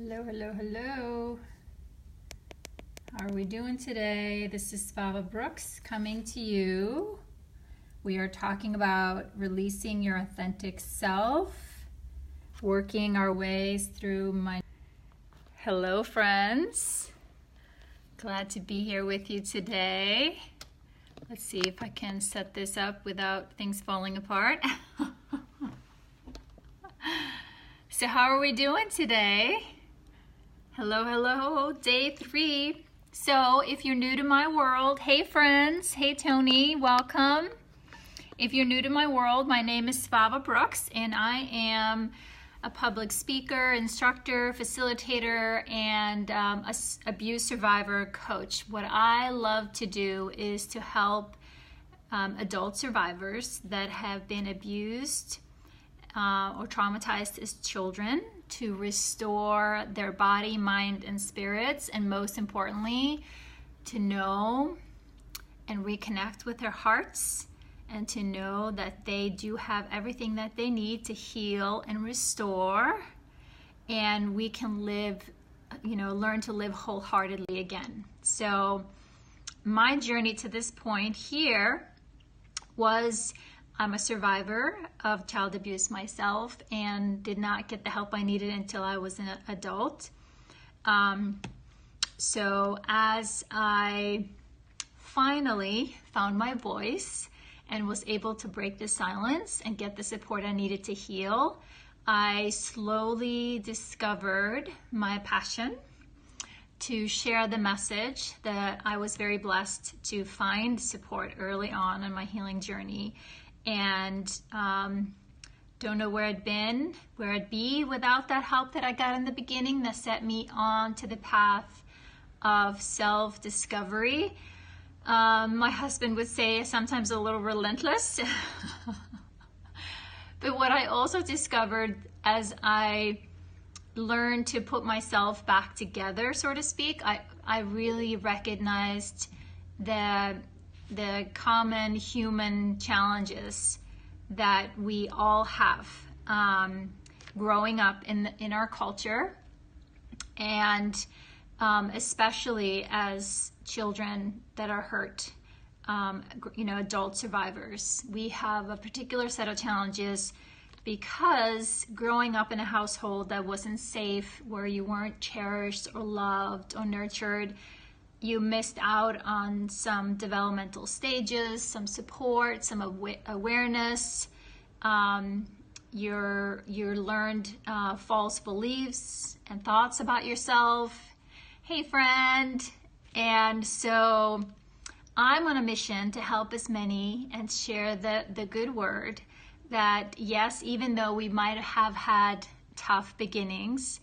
Hello, hello, hello. How are we doing today? This is Svava Brooks coming to you. We are talking about releasing your authentic self, working our ways through my... Hello, friends. Glad to be here with you today. Let's see if I can set this up without things falling apart. So how are we doing today? Hello, hello, day 3. So if you're new to my world, hey friends, hey Tony, welcome. If you're new to my world, my name is Svava Brooks and I am a public speaker, instructor, facilitator, and abuse survivor coach. What I love to do is to help adult survivors that have been abused or traumatized as children to restore their body, mind, and spirits, and most importantly, to know and reconnect with their hearts and to know that they do have everything that they need to heal and restore, and we can live, learn to live wholeheartedly again. So my journey to this point here was, I'm a survivor of child abuse myself and did not get the help I needed until I was an adult. So as I finally found my voice and was able to break the silence and get the support I needed to heal, I slowly discovered my passion to share the message that I was very blessed to find support early on in my healing journey. And don't know where I'd be without that help that I got in the beginning that set me on to the path of self-discovery. My husband would say sometimes a little relentless. But what I also discovered as I learned to put myself back together, so to speak, I really recognized the common human challenges that we all have growing up in our culture, and especially as children that are hurt, adult survivors. We have a particular set of challenges because growing up in a household that wasn't safe, where you weren't cherished or loved or nurtured, you missed out on some developmental stages, some support, some awareness. You learned false beliefs and thoughts about yourself. Hey friend. And so I'm on a mission to help as many and share the good word that yes, even though we might have had tough beginnings,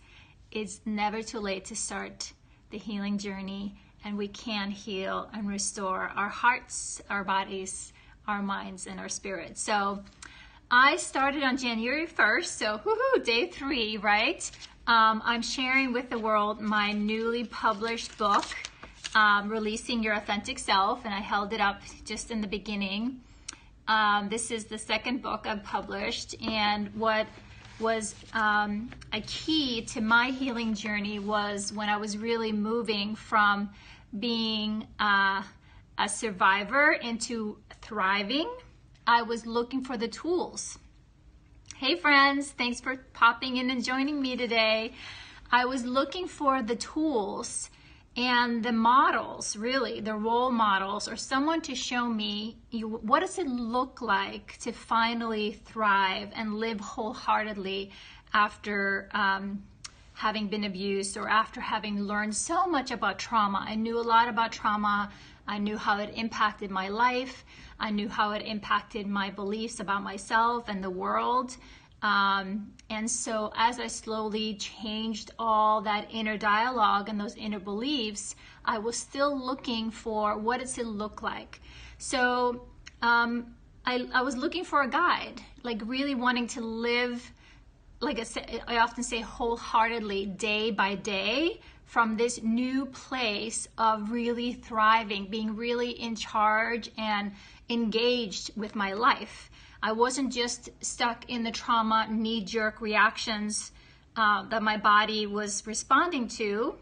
it's never too late to start the healing journey. And we can heal and restore our hearts, our bodies, our minds, and our spirits. So I started on January 1st, so woohoo, day 3, right? I'm sharing with the world my newly published book, Releasing Your Authentic Self, and I held it up just in the beginning. This is the second book I've published, and what was a key to my healing journey was when I was really moving from being a survivor into thriving. I was looking for the tools. Hey friends, thanks for popping in and joining me today. I was looking for the tools and the models, really, the role models, or someone to show me what does it look like to finally thrive and live wholeheartedly after having been abused or after having learned so much about trauma. I knew a lot about trauma. I knew how it impacted my life. I knew how it impacted my beliefs about myself and the world. And so as I slowly changed all that inner dialogue and those inner beliefs, I was still looking for what does it look like. So I was looking for a guide, like really wanting to live, like I often say, wholeheartedly, day by day, from this new place of really thriving, being really in charge and engaged with my life. I wasn't just stuck in the trauma knee-jerk reactions that my body was responding to,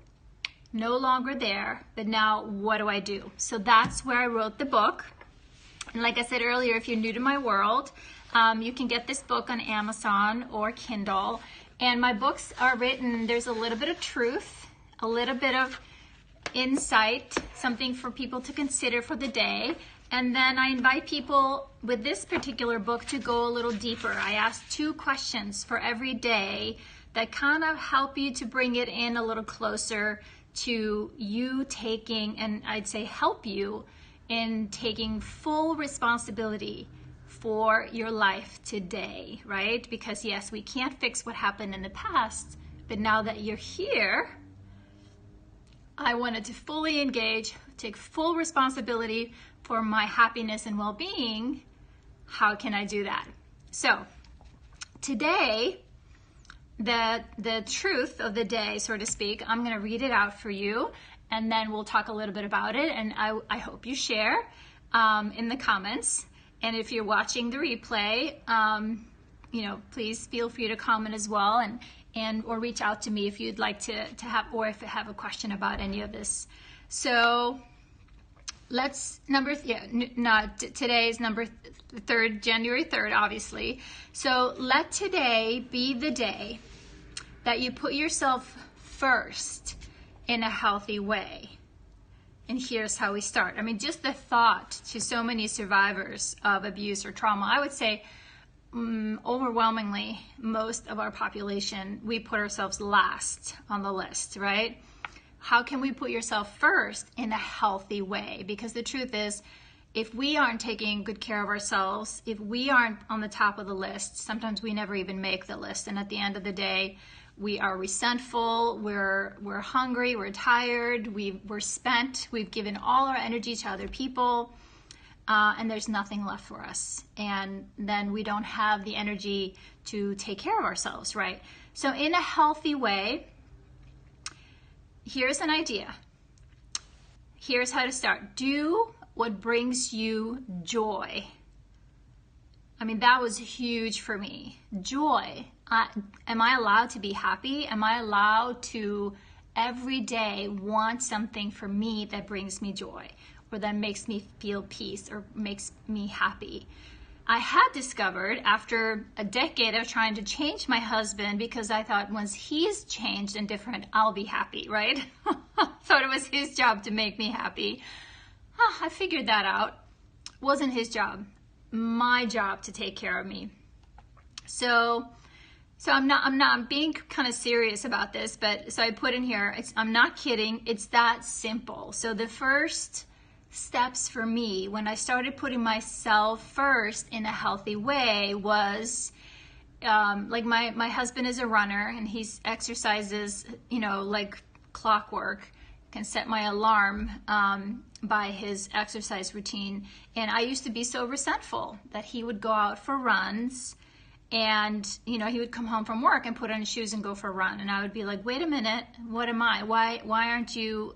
no longer there, but now what do I do? So that's where I wrote the book. And like I said earlier, if you're new to my world, you can get this book on Amazon or Kindle. And my books are written, there's a little bit of truth, a little bit of insight, something for people to consider for the day. And then I invite people with this particular book to go a little deeper. I ask 2 questions for every day that kind of help you to bring it in a little closer to you taking, and I'd say help you in taking full responsibility for your life today, right? Because yes, we can't fix what happened in the past, but now that you're here, I wanted to fully engage, take full responsibility for my happiness and well-being. How can I do that? So today, the truth of the day, so to speak, I'm going to read it out for you, and then we'll talk a little bit about it. And I hope you share in the comments. And if you're watching the replay, please feel free to comment as well, or reach out to me if you'd like to have, or if you have a question about any of this. So let's today is number 3rd, January 3rd, obviously. So let today be the day that you put yourself first in a healthy way. And here's how we start. I mean, just the thought to so many survivors of abuse or trauma, I would say overwhelmingly, most of our population, we put ourselves last on the list, right? How can we put yourself first in a healthy way? Because the truth is, if we aren't taking good care of ourselves, if we aren't on the top of the list, sometimes we never even make the list. And at the end of the day, we are resentful, we're hungry, we're tired, we're spent, we've given all our energy to other people, and there's nothing left for us. And then we don't have the energy to take care of ourselves, right? So in a healthy way, here's an idea. Here's how to start. Do what brings you joy. I mean, that was huge for me. Joy. Am I allowed to be happy? Am I allowed to every day want something for me that brings me joy, or that makes me feel peace, or makes me happy? I had discovered after a decade of trying to change my husband, because I thought once he's changed and different, I'll be happy, right? Thought it was his job to make me happy. I figured that out. Wasn't his job. My job to take care of me. So I'm being kind of serious about this, but so I put in here, I'm not kidding. It's that simple. So the first steps for me when I started putting myself first in a healthy way was, like my husband is a runner and he exercises, like clockwork. Can set my alarm by his exercise routine. And I used to be so resentful that he would go out for runs, and he would come home from work and put on his shoes and go for a run, and I would be like, wait a minute, what am I? Why aren't you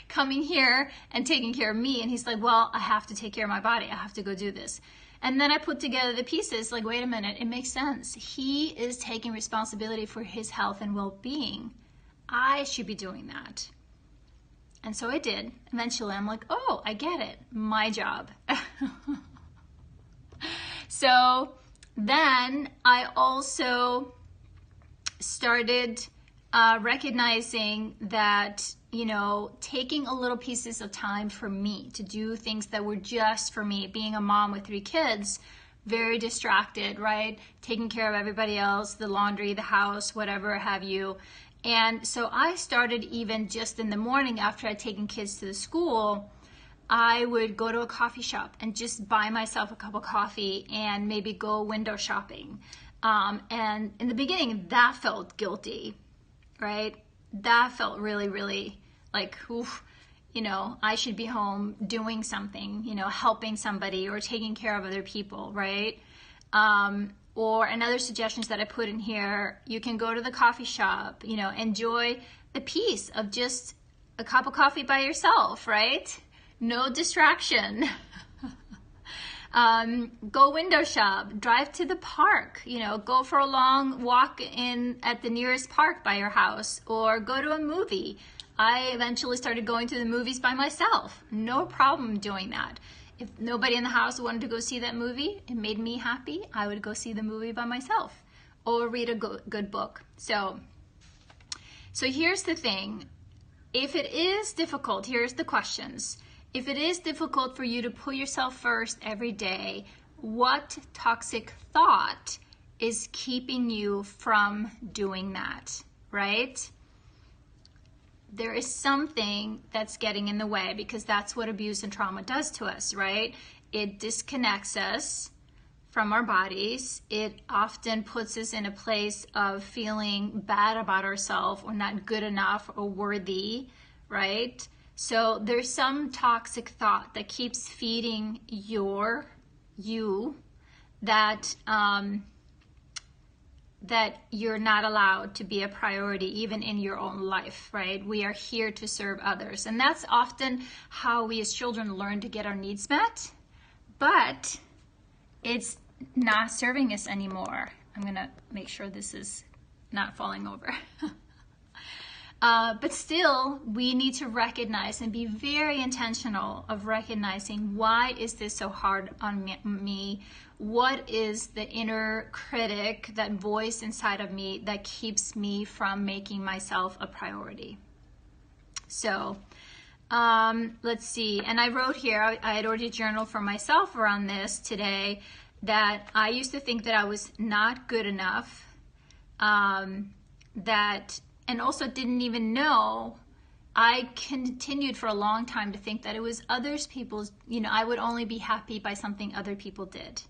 coming here and taking care of me? And he's like, well, I have to take care of my body. I have to go do this. And then I put together the pieces, like, wait a minute, it makes sense. He is taking responsibility for his health and well-being. I should be doing that. And so I did. Eventually I'm like, oh, I get it. My job. So then I also started recognizing that, taking a little pieces of time for me to do things that were just for me. Being a mom with 3 kids, very distracted, right? Taking care of everybody else, the laundry, the house, whatever have you. And so I started, even just in the morning after I'd taken kids to the school, I would go to a coffee shop and just buy myself a cup of coffee and maybe go window shopping. And in the beginning, that felt guilty, right? That felt really, really like, oof, I should be home doing something, helping somebody or taking care of other people, right? Or another suggestions that I put in here, you can go to the coffee shop, enjoy the peace of just a cup of coffee by yourself, right? No distraction. Go window shop, drive to the park, go for a long walk at the nearest park by your house, or go to a movie. I eventually started going to the movies by myself. No problem doing that. If nobody in the house wanted to go see that movie, it made me happy, I would go see the movie by myself or read a good book. So here's the thing. If it is difficult, here's the questions. If it is difficult for you to put yourself first every day, what toxic thought is keeping you from doing that, right? There is something that's getting in the way, because that's what abuse and trauma does to us, right? It disconnects us from our bodies. It often puts us in a place of feeling bad about ourselves or not good enough or worthy, right? So there's some toxic thought that keeps feeding you that that you're not allowed to be a priority even in your own life, right? We are here to serve others. And that's often how we as children learn to get our needs met, but it's not serving us anymore. I'm gonna make sure this is not falling over. But still, we need to recognize and be very intentional of recognizing, why is this so hard on me? What is the inner critic, that voice inside of me that keeps me from making myself a priority? So let's see. And I wrote here, I had already journaled for myself around this today, that I used to think that I was not good enough, and also didn't even know. I continued for a long time to think that it was others people's, I would only be happy by something other people did,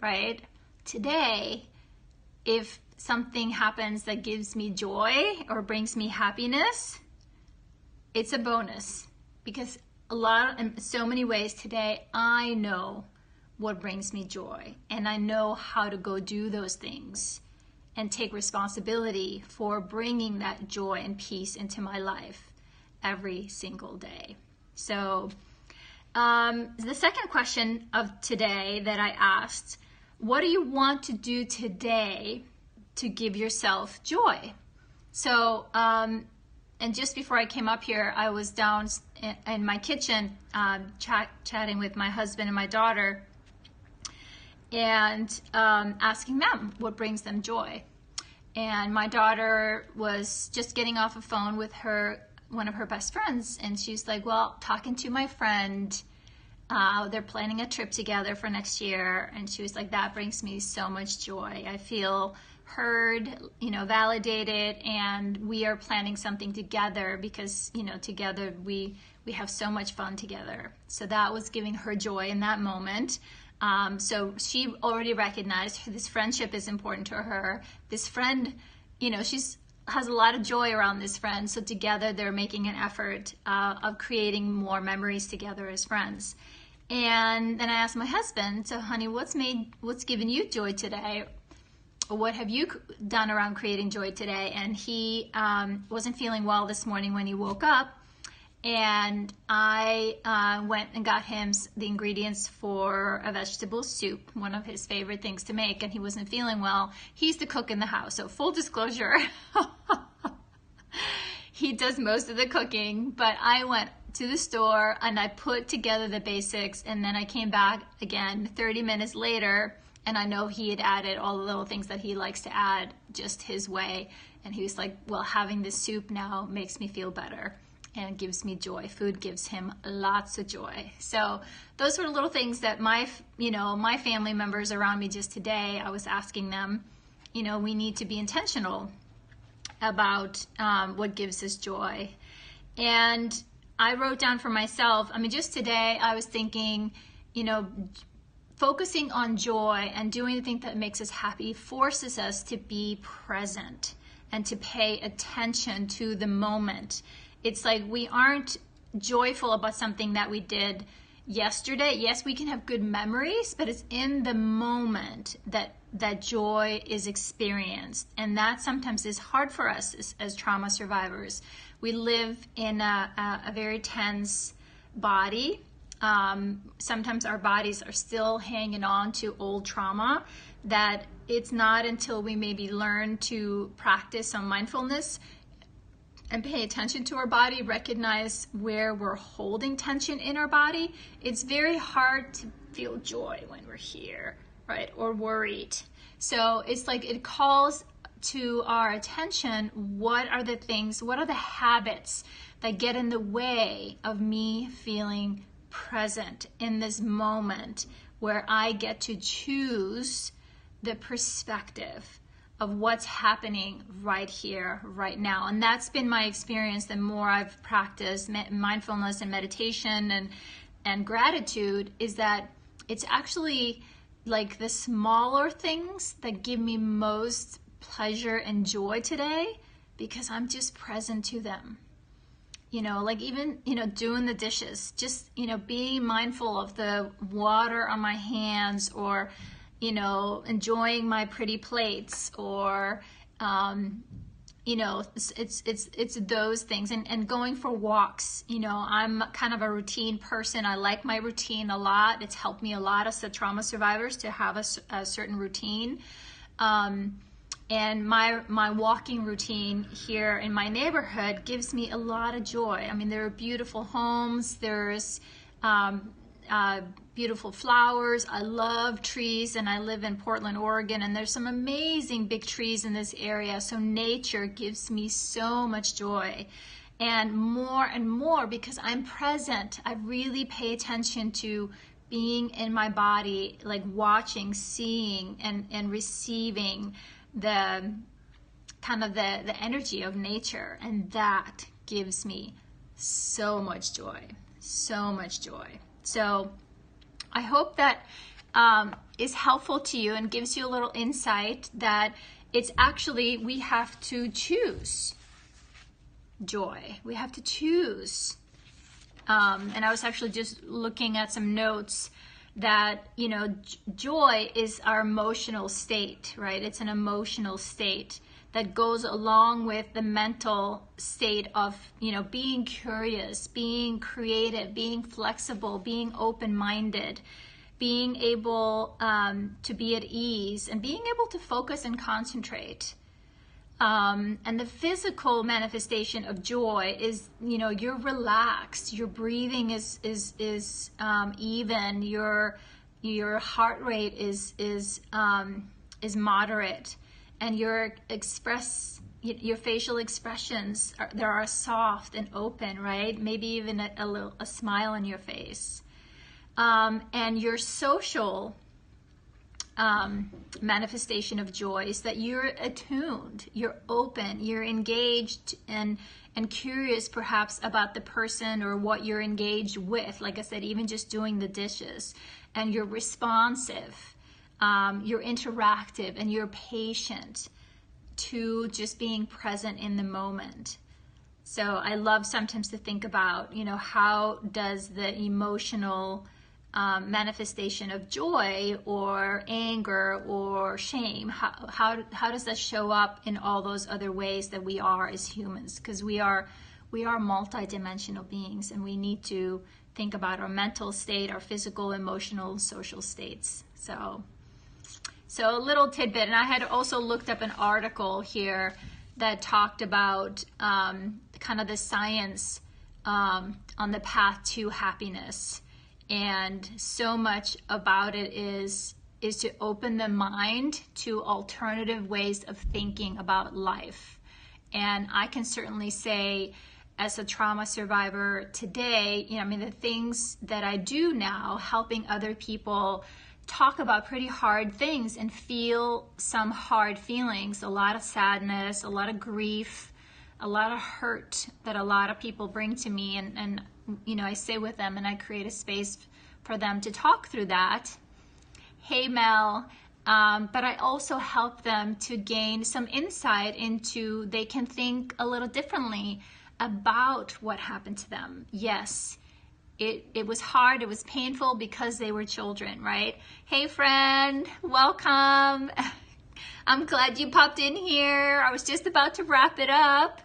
right? Today, if something happens that gives me joy or brings me happiness, it's a bonus, because in so many ways today, I know what brings me joy, and I know how to go do those things and take responsibility for bringing that joy and peace into my life every single day. So the second question of today that I asked, what do you want to do today to give yourself joy? So, and just before I came up here, I was down in my kitchen chatting with my husband and my daughter, and asking them what brings them joy. And my daughter was just getting off a phone with one of her best friends, and she's like, well, talking to my friend, they're planning a trip together for next year, and she was like, that brings me so much joy. I feel heard, validated, and we are planning something together because, together we have so much fun together. So that was giving her joy in that moment. So she already recognized this friendship is important to her. This friend, has a lot of joy around this friend. So together they're making an effort of creating more memories together as friends. And then I asked my husband, so honey, what's given you joy today? What have you done around creating joy today? And he wasn't feeling well this morning when he woke up. And I went and got him the ingredients for a vegetable soup, one of his favorite things to make, and he wasn't feeling well. He's the cook in the house, so full disclosure, he does most of the cooking, but I went to the store and I put together the basics, and then I came back again 30 minutes later, and I know he had added all the little things that he likes to add just his way, and he was like, well, having this soup now makes me feel better. And gives me joy. Food gives him lots of joy. So those were little things that my family members around me just today, I was asking them, we need to be intentional about what gives us joy. And I wrote down for myself, just today I was thinking, focusing on joy and doing the thing that makes us happy forces us to be present and to pay attention to the moment. It's like we aren't joyful about something that we did yesterday. Yes, we can have good memories, but it's in the moment that joy is experienced. And that sometimes is hard for us as trauma survivors. We live in a very tense body, sometimes our bodies are still hanging on to old trauma, that it's not until we maybe learn to practice some mindfulness and pay attention to our body, recognize where we're holding tension in our body. It's very hard to feel joy when we're here, right? Or worried. So it's like it calls to our attention, what are the things, what are the habits that get in the way of me feeling present in this moment where I get to choose the perspective of what's happening right here, right now. And that's been my experience. The more I've practiced mindfulness and meditation and gratitude, is that it's actually like the smaller things that give me most pleasure and joy today, because I'm just present to them. Like even, doing the dishes, just, being mindful of the water on my hands, or, enjoying my pretty plates, or, it's those things, and going for walks. I'm kind of a routine person. I like my routine a lot. It's helped me a lot as a trauma survivors to have a certain routine. And my walking routine here in my neighborhood gives me a lot of joy. I mean, there are beautiful homes, there's beautiful flowers. I love trees, and I live in Portland, Oregon, and there's some amazing big trees in this area. So nature gives me so much joy. And more, because I'm present, I really pay attention to being in my body, like watching, seeing, and receiving the kind of the energy of nature, and that gives me so much joy. So I hope that is helpful to you and gives you a little insight that it's actually, we have to choose joy. We have to choose. And I was actually just looking at some notes that, joy is our emotional state, right? It's an emotional state that goes along with the mental state of, being curious, being creative, being flexible, being open-minded, being able to be at ease, and being able to focus and concentrate. And the physical manifestation of joy is, you're relaxed, your breathing is even, your heart rate is moderate, and your facial expressions are soft and open, right? Maybe even a smile on your face. And your social manifestation of joy is that you're attuned, you're open, you're engaged and curious perhaps about the person or what you're engaged with. Like I said, even just doing the dishes, and you're responsive, you're interactive, and you're patient to just being present in the moment. So I love sometimes to think about, how does the emotional manifestation of joy or anger or shame, how does that show up in all those other ways that we are as humans? Because we are multidimensional beings, and we need to think about our mental state, our physical, emotional, social states. So a little tidbit, and I had also looked up an article here that talked about kind of the science on the path to happiness. And so much about it is to open the mind to alternative ways of thinking about life. And I can certainly say, as a trauma survivor today, the things that I do now, helping other people talk about pretty hard things and feel some hard feelings, a lot of sadness, a lot of grief, a lot of hurt that a lot of people bring to me, and I sit with them and I create a space for them to talk through that. Hey, Mel. But I also help them to gain some insight into, they can think a little differently about what happened to them. Yes, it was hard, it was painful because they were children, right? Hey, friend, welcome. I'm glad you popped in here. I was just about to wrap it up.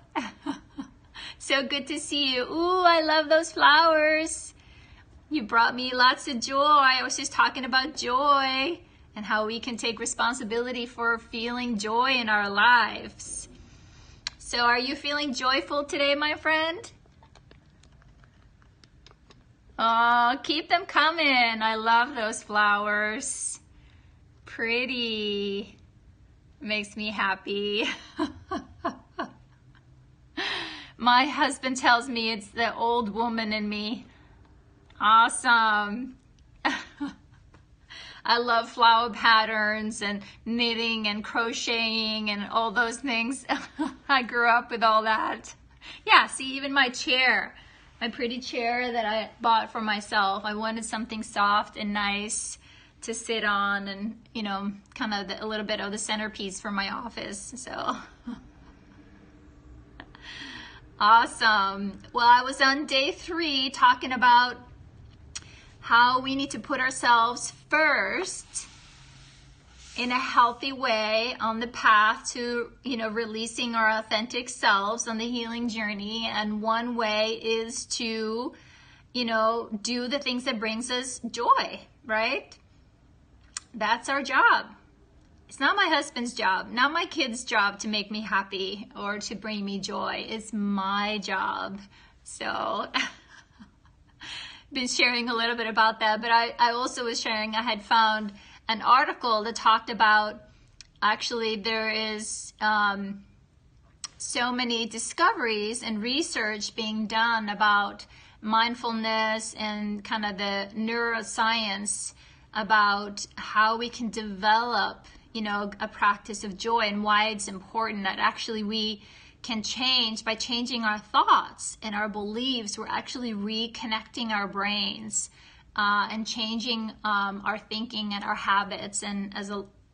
So good to see you. Ooh, I love those flowers. You brought me lots of joy. I was just talking about joy and how we can take responsibility for feeling joy in our lives. So are you feeling joyful today, my friend? Oh, keep them coming. I love those flowers. Pretty. Makes me happy. My husband tells me it's the old woman in me. Awesome. I love flower patterns and knitting and crocheting and all those things. I grew up with all that. Yeah, see, even my chair, my pretty chair that I bought for myself. I wanted something soft and nice to sit on and, you know, kind of a little bit of the centerpiece for my office. So awesome. Well, I was on day 3 talking about how we need to put ourselves first in a healthy way on the path to, you know, releasing our authentic selves on the healing journey. And one way is to, you know, do the things that brings us joy, right? That's our job. It's not my husband's job, not my kid's job to make me happy or to bring me joy. It's my job. So been sharing a little bit about that, but I also was sharing, I had found an article that talked about, actually there is so many discoveries and research being done about mindfulness and kind of the neuroscience about how we can develop, you know, a practice of joy and why it's important that actually we can change by changing our thoughts and our beliefs. We're actually reconnecting our brains and changing our thinking and our habits. And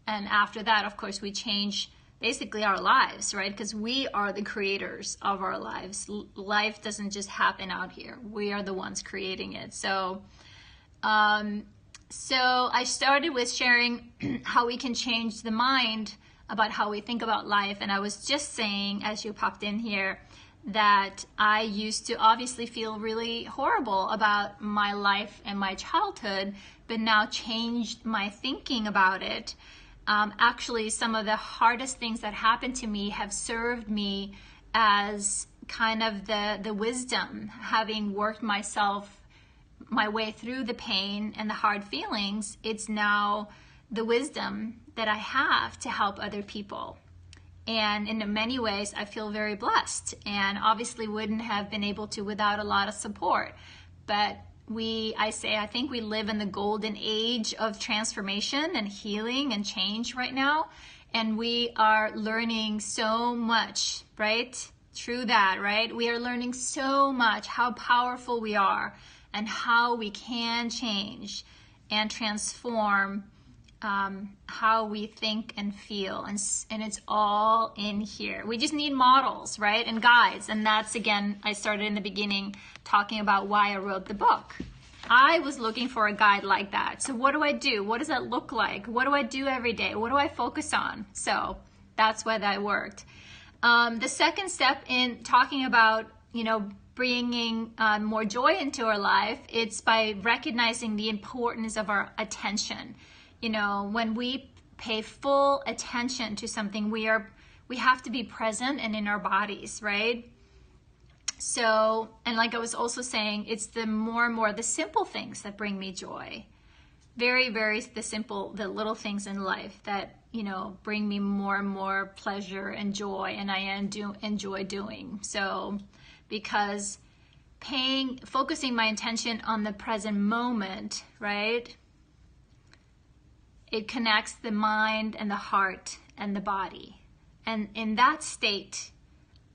after that, of course, we change basically our lives, right? Because we are the creators of our lives. Life doesn't just happen out here. We are the ones creating it. So I started with sharing how we can change the mind about how we think about life. And I was just saying, as you popped in here, that I used to obviously feel really horrible about my life and my childhood, but now changed my thinking about it. Actually, some of the hardest things that happened to me have served me as kind of the wisdom, having worked my way through the pain and the hard feelings. It's now the wisdom that I have to help other people. And in many ways, I feel very blessed, and obviously wouldn't have been able to without a lot of support. But I think we live in the golden age of transformation and healing and change right now. And we are learning so much, right? Through that, right? We are learning so much how powerful we are and how we can change and transform how we think and feel, and it's all in here. We just need models, right, and guides. And that's, again, I started in the beginning talking about why I wrote the book. I was looking for a guide like that. So what do I do? What does that look like? What do I do every day? What do I focus on? So that's why that worked. The second step in talking about, you know, bringing more joy into our life, it's by recognizing the importance of our attention. You know, when we pay full attention to something, we have to be present and in our bodies, right? So, and like I was also saying, it's the more and more the simple things that bring me joy. Very, very the little things in life that, you know, bring me more and more pleasure and joy, and I enjoy doing. So, because focusing my attention on the present moment, right? It connects the mind and the heart and the body. And in that state,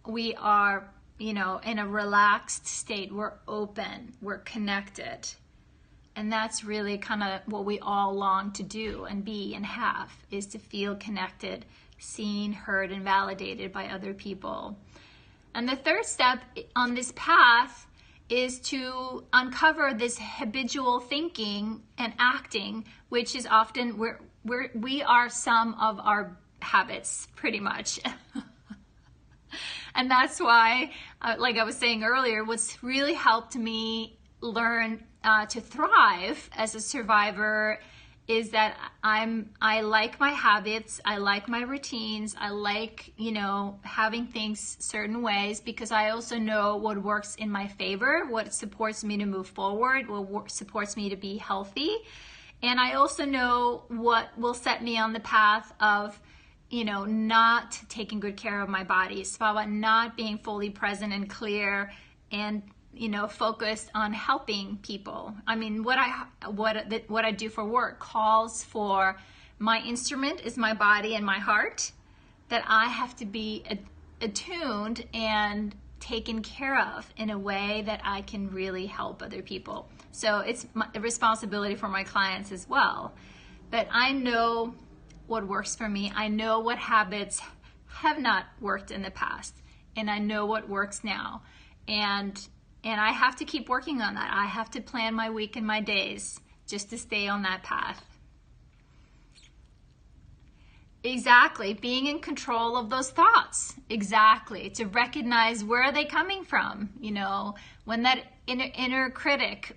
we are, you know, in a relaxed state. We're open, we're connected. And that's really kind of what we all long to do and be and have, is to feel connected, seen, heard, and validated by other people. And the third step on this path is to uncover this habitual thinking and acting, which is often we are some of our habits, pretty much. And that's why, like I was saying earlier, what's really helped me learn to thrive as a survivor is that I like my habits, I like my routines, I like, having things certain ways, because I also know what works in my favor, what supports me to move forward, what supports me to be healthy. And I also know what will set me on the path of, not taking good care of my body, Svava, not being fully present and clear and focused on helping people. I mean, what I do for work calls for my instrument is my body and my heart, that I have to be attuned and taken care of in a way that I can really help other people. So it's a responsibility for my clients as well. But I know what works for me. I know what habits have not worked in the past, and I know what works now. And I have to keep working on that. I have to plan my week and my days just to stay on that path. Exactly. Being in control of those thoughts. Exactly. To recognize where are they coming from. When that inner critic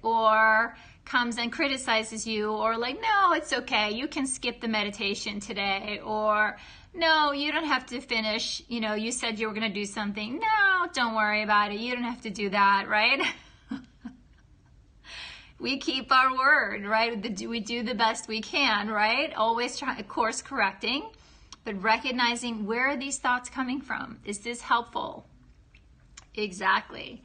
comes and criticizes you, or like, no, it's okay, you can skip the meditation today, or no, you don't have to finish, you said you were going to do something. No, don't worry about it. You don't have to do that, right? We keep our word, right? We do the best we can, right? Always course correcting, but recognizing, where are these thoughts coming from? Is this helpful? Exactly.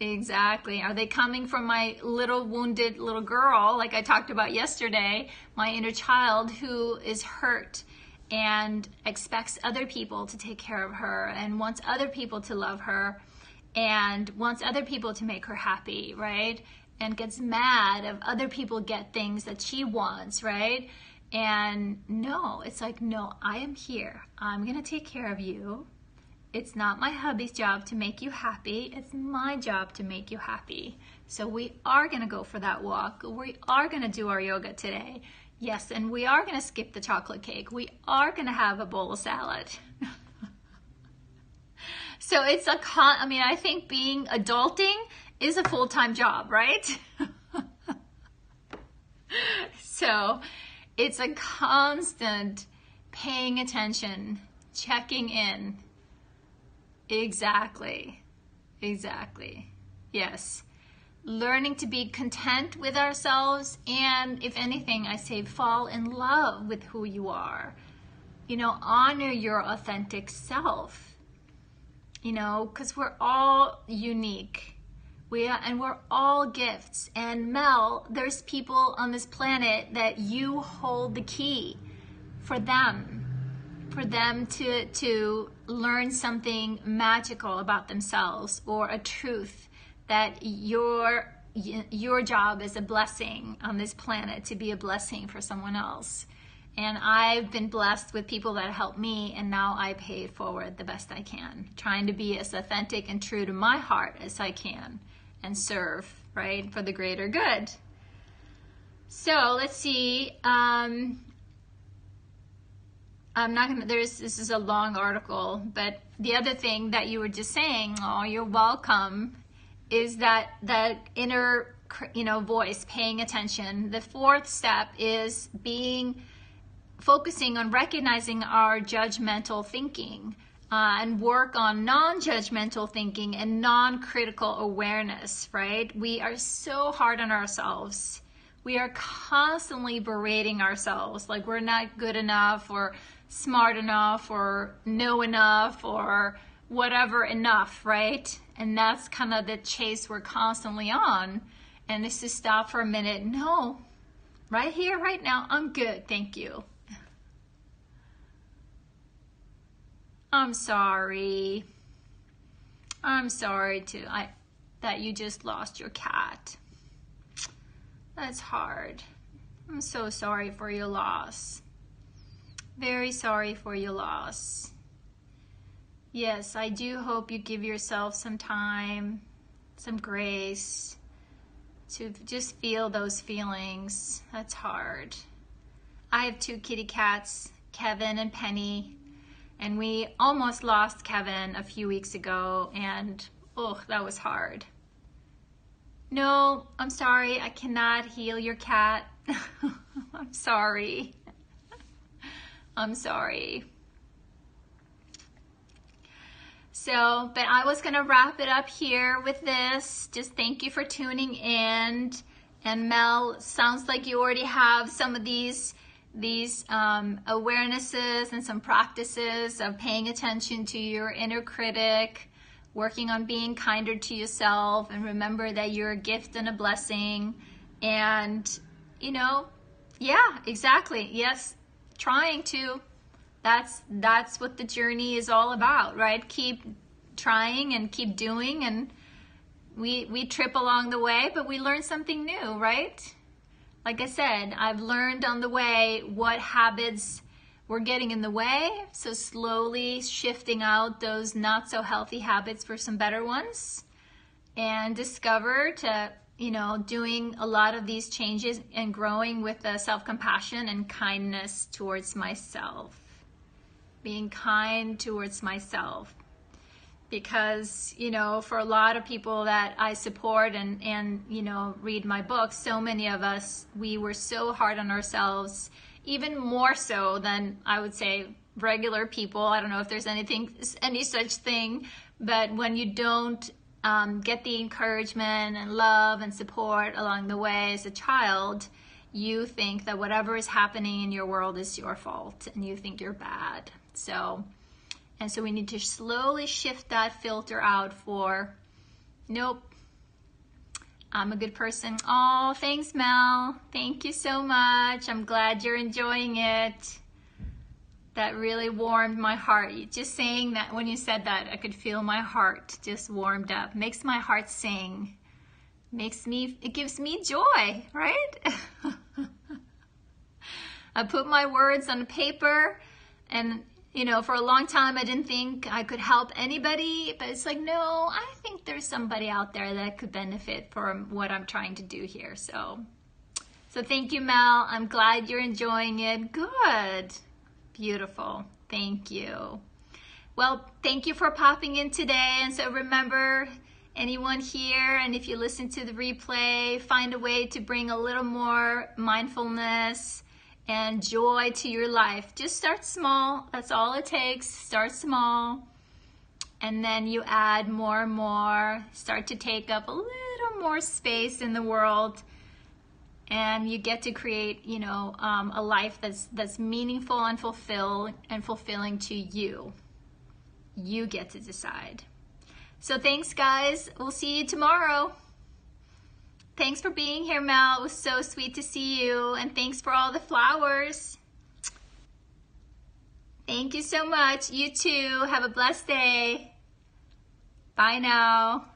Exactly. Are they coming from my wounded little girl, like I talked about yesterday, my inner child who is hurt and expects other people to take care of her and wants other people to love her and wants other people to make her happy, right? And gets mad if other people get things that she wants, right? And no, it's like, no, I am here. I'm going to take care of you. It's not my hubby's job to make you happy. It's my job to make you happy. So we are going to go for that walk. We are going to do our yoga today. Yes, and we are going to skip the chocolate cake. We are going to have a bowl of salad. So it's I think adulting is a full-time job, right? So it's a constant paying attention, checking in. Exactly. Yes. Learning to be content with ourselves, and if anything, I say fall in love with who you are. Honor your authentic self. Because we're all unique. We're all gifts. And Mel, there's people on this planet that you hold the key for them to learn something magical about themselves, or a truth that your job is a blessing on this planet, to be a blessing for someone else. And I've been blessed with people that help me, and now I pay it forward the best I can, trying to be as authentic and true to my heart as I can and serve, right, for the greater good. So let's see. This is a long article, but the other thing that you were just saying, oh, you're welcome, is that inner, voice, paying attention. The fourth step is focusing on recognizing our judgmental thinking, and work on non-judgmental thinking and non-critical awareness, right? We are so hard on ourselves. We are constantly berating ourselves, like we're not good enough, or smart enough, or know enough, or whatever enough, right? And that's kind of the chase we're constantly on. And it's to stop for a minute. No, right here, right now, I'm good, thank you. I'm sorry that you just lost your cat. That's hard. I'm so sorry for your loss. Very sorry for your loss. Yes, I do hope you give yourself some time, some grace to just feel those feelings. That's hard. I have 2 kitty cats, Kevin and Penny, and we almost lost Kevin a few weeks ago, and oh, that was hard. No, I'm sorry, I cannot heal your cat. I'm sorry. I'm sorry. So, but I was gonna wrap it up here with this. Just thank you for tuning in. And Mel, sounds like you already have some of these awarenesses and some practices of paying attention to your inner critic, working on being kinder to yourself, and remember that you're a gift and a blessing. And, you know, yeah, exactly. Yes, trying to. That's what the journey is all about, right? Keep trying and keep doing, and we trip along the way, but we learn something new, right? Like I said, I've learned on the way what habits were getting in the way, so slowly shifting out those not so healthy habits for some better ones, and discover to, you know, doing a lot of these changes and growing with the self-compassion and kindness towards myself. Being kind towards myself. Because, you know, for a lot of people that I support and you know, read my books, so many of us, we were so hard on ourselves, even more so than, I would say, regular people. I don't know if there's any such thing, but when you don't get the encouragement and love and support along the way as a child, you think that whatever is happening in your world is your fault, and you think you're bad. So we need to slowly shift that filter out for, nope, I'm a good person. Oh, thanks, Mel. Thank you so much. I'm glad you're enjoying it. That really warmed my heart. Just saying that, when you said that, I could feel my heart just warmed up. Makes my heart sing. It gives me joy, right? I put my words on paper, and you know, for a long time I didn't think I could help anybody, but it's like, no, I think there's somebody out there that could benefit from what I'm trying to do here. So thank you, Mel. I'm glad you're enjoying it. Good. Beautiful. Thank you. Well, thank you for popping in today. And so remember, anyone here, and if you listen to the replay, find a way to bring a little more mindfulness and joy to your life. Just start small. That's all it takes. Start small, and then you add more and more. Start to take up a little more space in the world, and you get to create, you know, a life that's meaningful and fulfilling to you. You get to decide. So thanks, guys. We'll see you tomorrow. Thanks for being here, Mel. It was so sweet to see you. And thanks for all the flowers. Thank you so much. You too. Have a blessed day. Bye now.